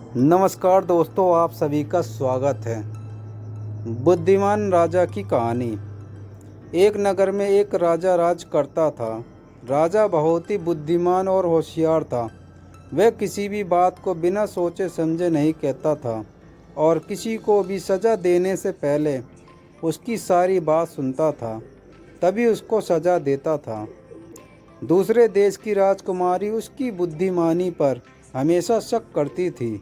नमस्कार दोस्तों, आप सभी का स्वागत है। बुद्धिमान राजा की कहानी। एक नगर में एक राजा राज करता था। राजा बहुत ही बुद्धिमान और होशियार था। वह किसी भी बात को बिना सोचे समझे नहीं कहता था और किसी को भी सज़ा देने से पहले उसकी सारी बात सुनता था, तभी उसको सज़ा देता था। दूसरे देश की राजकुमारी उसकी बुद्धिमानी पर हमेशा शक करती थी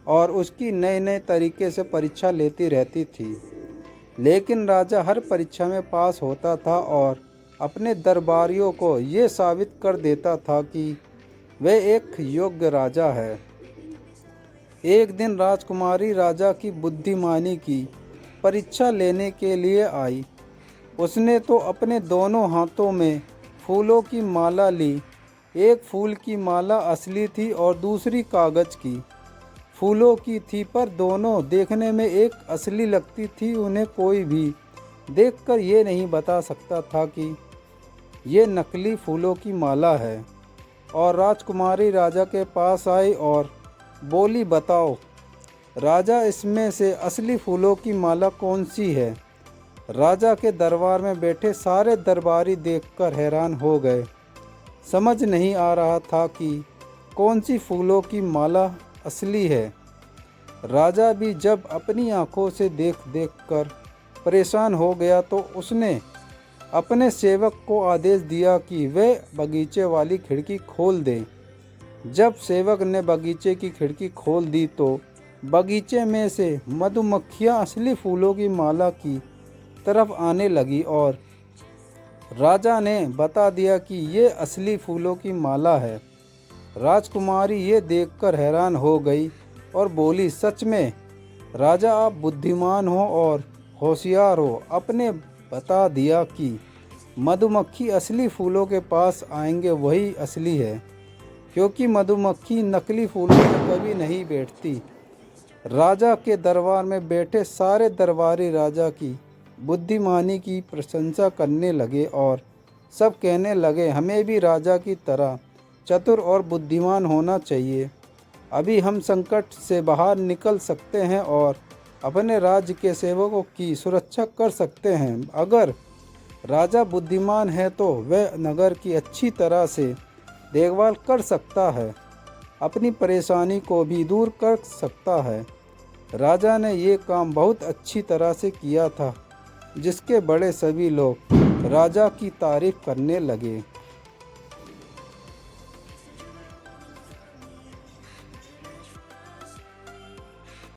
और उसकी नए नए तरीके से परीक्षा लेती रहती थी। लेकिन राजा हर परीक्षा में पास होता था और अपने दरबारियों को ये साबित कर देता था कि वह एक योग्य राजा है। एक दिन राजकुमारी राजा की बुद्धिमानी की परीक्षा लेने के लिए आई। उसने तो अपने दोनों हाथों में फूलों की माला ली। एक फूल की माला असली थी और दूसरी कागज़ की। फूलों की थी पर दोनों देखने में एक असली लगती थी। उन्हें कोई भी देखकर ये नहीं बता सकता था कि ये नकली फूलों की माला है। और राजकुमारी राजा के पास आई और बोली, बताओ राजा, इसमें से असली फूलों की माला कौन सी है? राजा के दरबार में बैठे सारे दरबारी देखकर हैरान हो गए। समझ नहीं आ रहा था कि कौन सी फूलों की माला असली है। राजा भी जब अपनी आंखों से देख देख कर परेशान हो गया तो उसने अपने सेवक को आदेश दिया कि वह बगीचे वाली खिड़की खोल दे। जब सेवक ने बगीचे की खिड़की खोल दी तो बगीचे में से मधुमक्खियां असली फूलों की माला की तरफ आने लगी और राजा ने बता दिया कि ये असली फूलों की माला है। राजकुमारी ये देखकर हैरान हो गई और बोली, सच में राजा, आप बुद्धिमान हो और होशियार हो। आपने बता दिया कि मधुमक्खी असली फूलों के पास आएंगे वही असली है, क्योंकि मधुमक्खी नकली फूलों पर कभी नहीं बैठती। राजा के दरबार में बैठे सारे दरबारी राजा की बुद्धिमानी की प्रशंसा करने लगे और सब कहने लगे, हमें भी राजा की तरह चतुर और बुद्धिमान होना चाहिए। अभी हम संकट से बाहर निकल सकते हैं और अपने राज्य के सेवकों की सुरक्षा कर सकते हैं। अगर राजा बुद्धिमान है तो वह नगर की अच्छी तरह से देखभाल कर सकता है, अपनी परेशानी को भी दूर कर सकता है। राजा ने ये काम बहुत अच्छी तरह से किया था, जिसके बड़े सभी लोग राजा की तारीफ करने लगे।